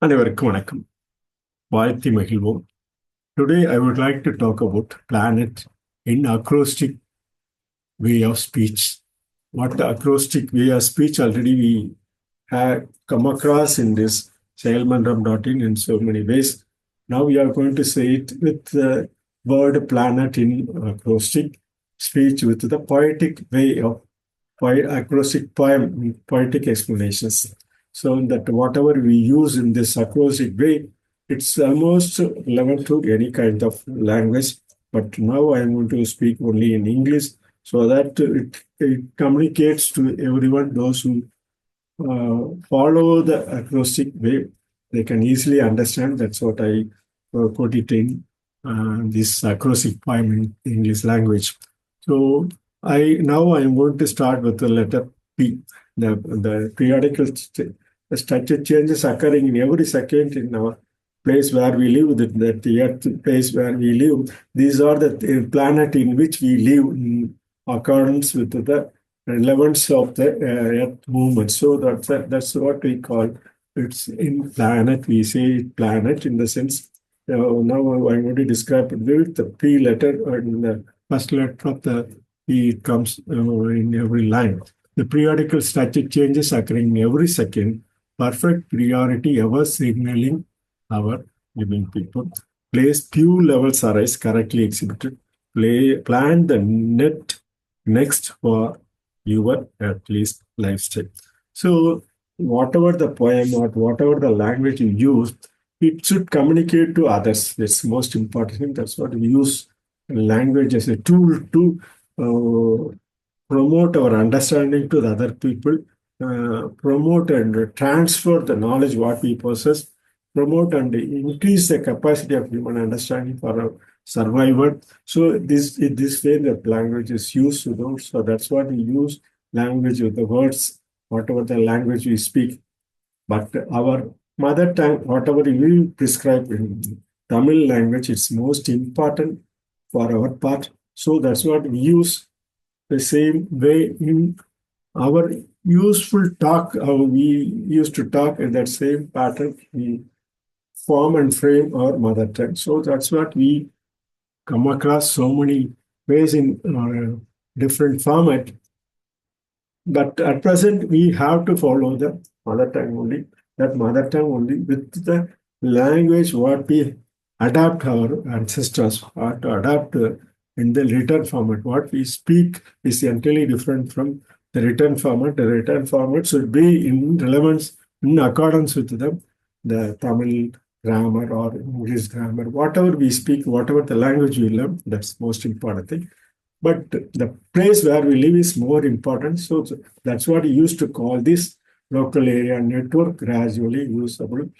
அனைவருக்கும் வணக்கம். வாழ்த்தி மகிழ்வோம். Today I would like to talk about planet in acrostic way of speech. What the acrostic way of speech already we have come across in this sailmandram.in in so many ways. Now we are going to say it with the word planet in acrostic speech with the poetic way of acrostic poem, poetic explanations. So that whatever we use in this acrostic way, it's almost relevant to any kind of language. But now I'm going to speak only in English so that it communicates to everyone, those who follow the acrostic way, they can easily understand. That's what I put it in this acrostic poem in English language. So now I'm going to start with the letter P. The periodical structure changes occurring in every second in our place where we live, that earth place where we live. These are the planet in which we live in accordance with the relevance of the earth movement. So that's what we call it's in planet. We say planet in the sense. Now I'm going to describe it with the P letter in the first letter of the P. It comes in every line. The periodical structure changes occurring every second. Perfect priority ever signaling our living people. Place few levels arise correctly exhibited. Plan the next for your at least lifestyle. So whatever the poem or whatever the language you use, it should communicate to others. That's the most important thing. That's what we use language as a tool to promote our understanding to the other people, promote and transfer the knowledge what we possess, promote and increase the capacity of human understanding for our survival. So this way the language is used to those. So that's what we use language with the words, whatever the language we speak. But our mother tongue, whatever we prescribe in Tamil language, it's most important for our part. So that's what we use the same way in our useful talk, how we used to talk in that same pattern, we form and frame our mother tongue. So that's what we come across so many ways in different format. But at present, we have to follow the mother tongue only, that mother tongue only with the language what we adapt our ancestors or to adapt in the written format. What we speak is entirely different from the written format. The written format should be in relevance, in accordance with the Tamil grammar or English grammar. Whatever we speak, whatever the language we learn, that's most important thing. But the place where we live is more important. So that's what we used to call this local area network, gradually usable,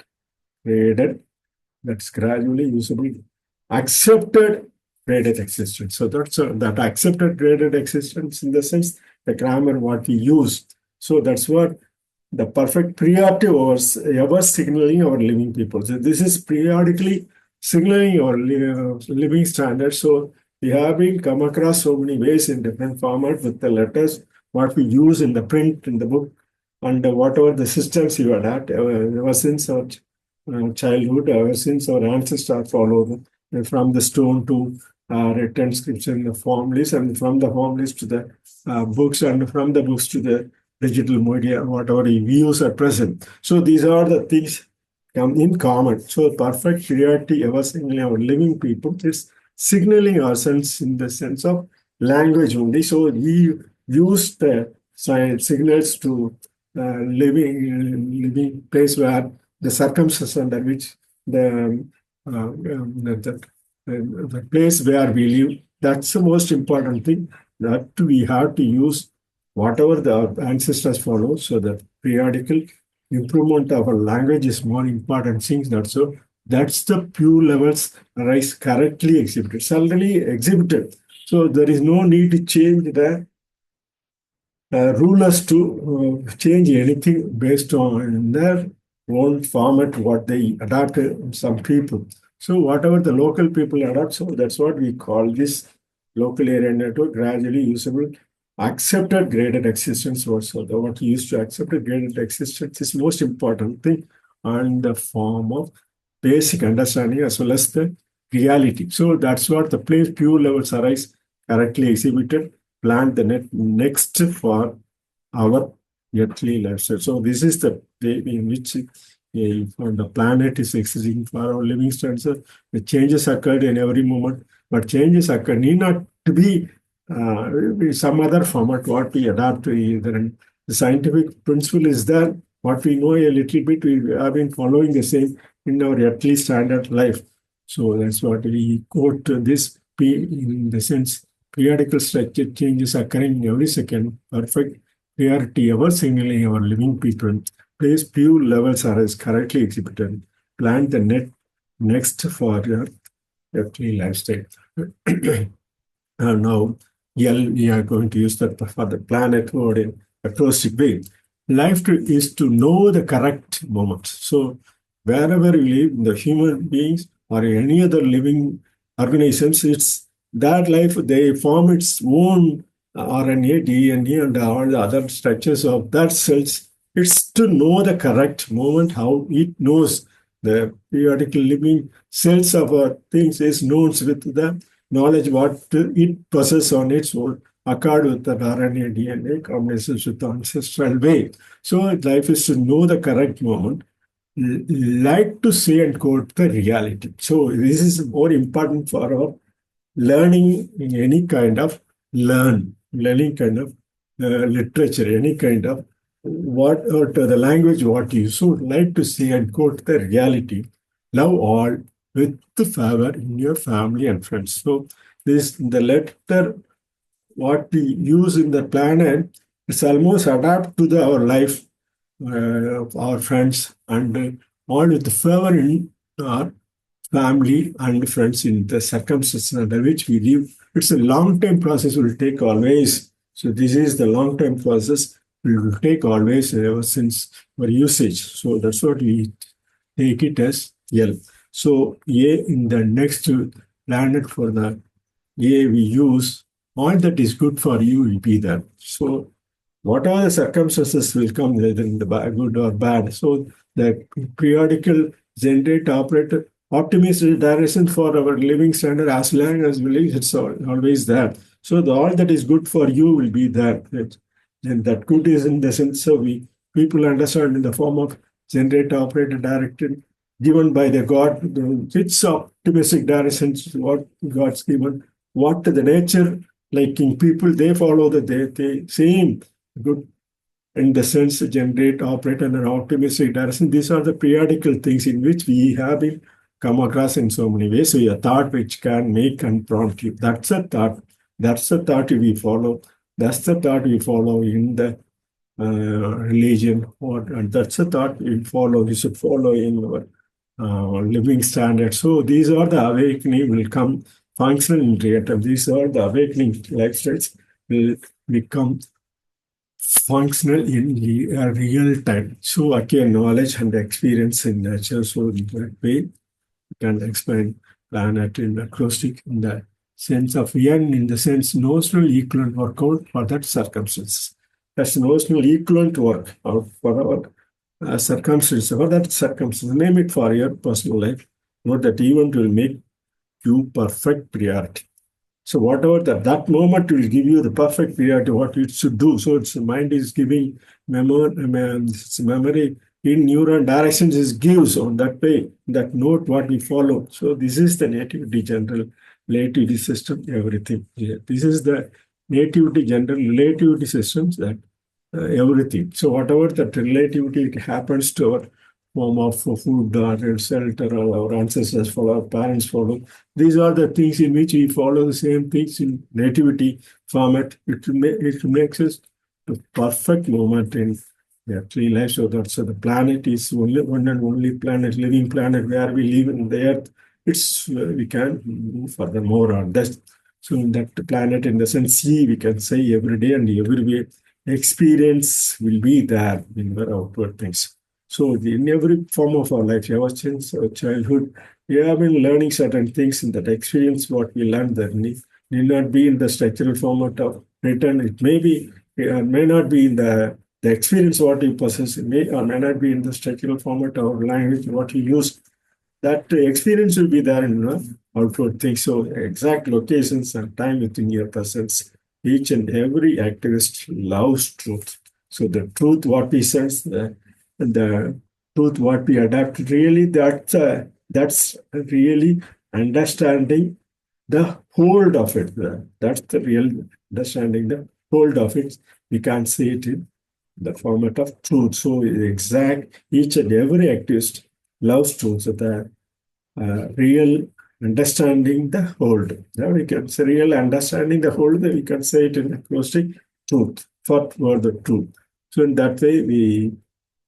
graded, that's gradually usable, accepted graded existence. So that's that accepted graded existence in the sense the grammar what we use. So that's what the perfect priority ever signaling our living people. So this is periodically signaling our living standards. So we have been come across so many ways in different format with the letters, what we use in the print, in the book, and whatever the systems you adapt ever since our childhood, ever since our ancestors followed from the stone to written scripture in the form list, and from the form list to the books, and from the books to the digital media, whatever we use at present. So these are the things come in common. So perfect priority ever signaling our living people is signaling ourselves in the sense of language only. So we use the signals to living place where the circumstances under which the place where we live, that's the most important thing, that we have to use whatever the ancestors follow. So the periodical improvement of our language is more important things. That's the few levels arise correctly exhibited, suddenly exhibited. So there is no need to change the rulers to change anything based on their own format, what they adapt some people. So whatever the local people adapt, so that's what we call this local area network, gradually usable, accepted graded existence also. The what we used to accepted graded existence is most important thing. and the form of basic understanding as well as the reality. So that's what the place pure levels arise correctly exhibited, plan the next for our earthly lifestyle. So this is the way in which the planet is existing for our living standards. The changes occurred in every moment, but changes occur need not to be some other format what we adapt to either. And the scientific principle is that what we know a little bit, we have been following the same in our earthly standard life. So that's what we quote this in the sense periodical structure changes occurring every second, perfect priority ever signaling our living people, place pure levels are as correctly exhibited, plan the next for your earthly lifestyle. Now, we are going to use that for the planet word in acrostic way. Life is to know the correct moment. So, wherever we live, the human beings or any other living organisms, it's that life, they form its own RNA, DNA, and all the other structures of that cells. It's to know the correct moment, how it knows the periodical living cells of our things is known with the knowledge what it possesses on its own occurred with the RNA, DNA combinations with the ancestral way. So life is to know the correct moment, like to say and quote the reality. So this is more important for our learning in any kind of learning kind of literature, any kind of what or to the language what you so like to say and quote the reality. Love all with the favor in your family and friends. So this the letter what we use in the planet is almost adapt to our life, our friends, and all with the favor in our family and friends in the circumstances under which we live. It's a long-term process will take always. So this is the long-term process will take always ever since our usage. So that's what we take it as L. So A in the next planet for the A we use, all that is good for you will be there. So whatever the circumstances will come, whether in the good or bad. So the periodical generate operator optimistic direction for our living standard as long as we live, it's always there. So all that is good for you will be there. And that good is in the sense of people understand in the form of generate operator directed given by the God, which optimistic directions what God's given, what the nature like in people they follow the same good in the sense generate, operate, and an optimistic direction. These are the periodical things in which we have been come across in so many ways. So a thought which can make and prompt you. That's a thought. That's the thought we follow. That's the thought we follow in the religion. And that's the thought we follow. We should follow in our living standards. So these are the awakening will come functional in real time. These are the awakening lifestyles will become functional in real time. So acquire knowledge and experience in nature. So in that way, we can explain planet in acrostic in the sense of N in the sense notional equivalent workout for that circumstance. That's notional equivalent work for our circumstance, for that circumstance. Name it for your personal life. Note that event will make you perfect priority. So whatever that moment will give you the perfect priority, what it should do. So its mind is giving memory in neuron directions is gives on that way, that note what we follow. So this is the nativity general relativity system, everything. Yeah. This is the nativity general relativity systems that everything. So whatever that relativity it happens to our form of food or shelter or our ancestors follow, our parents follow. These are the things in which we follow the same things in nativity format. It makes us the perfect moment in the three lives. So the planet is only one and only planet, living planet where we live in the earth. It's we can move furthermore on that. So in that planet, in the sense, see, we can say every day and every way experience will be there in our outward things. So in every form of our life, ever since our childhood, we have been learning certain things in that experience. What we learned that need not be in the structural format of written. It may be, it may not be in the The experience what you possess may or may not be in the structural format or language what you use. That experience will be there in outward things. So exact locations and time within your presence. Each and every activist loves truth. So the truth what we sense, the truth what we adapt, really that's really understanding the hold of it. That's the real understanding the hold of it. We can't see it in the format of truth. So exact each and every activist loves truth. So the real understanding the hold. Now we can say real understanding the hold, we can say it in acrostic truth, for the truth. So in that way, we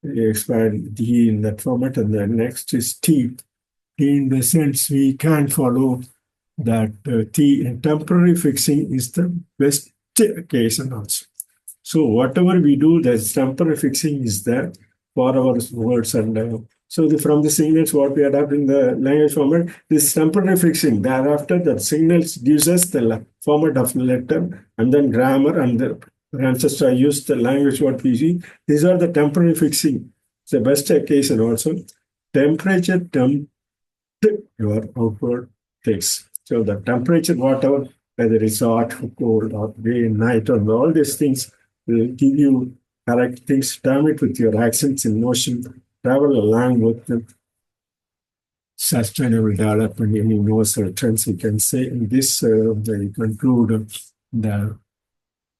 expand D in that format, and then next is T. T in the sense we can follow that T temporary fixing is the best case and also. So whatever we do, there's temporary fixing is there for our words and from the signals what we adapt in the language format, this temporary fixing. Thereafter, the signals gives us the format of letter and then grammar and the ancestor use the language what we see. These are the temporary fixing. It's the best occasion also. Temperature tempt your outward things. So the temperature, whatever, whether it's hot, cold, or day, night, and all these things will give you correct things. Damn it with your accents in motion. Travel along with the sustainable development in universal trends. We can say in this, they conclude the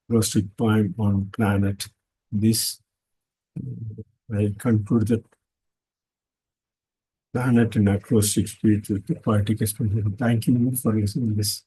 acrostic poem on planet. This I conclude the planet in acrostic speech with the poetic explanation. Thank you for listening to this.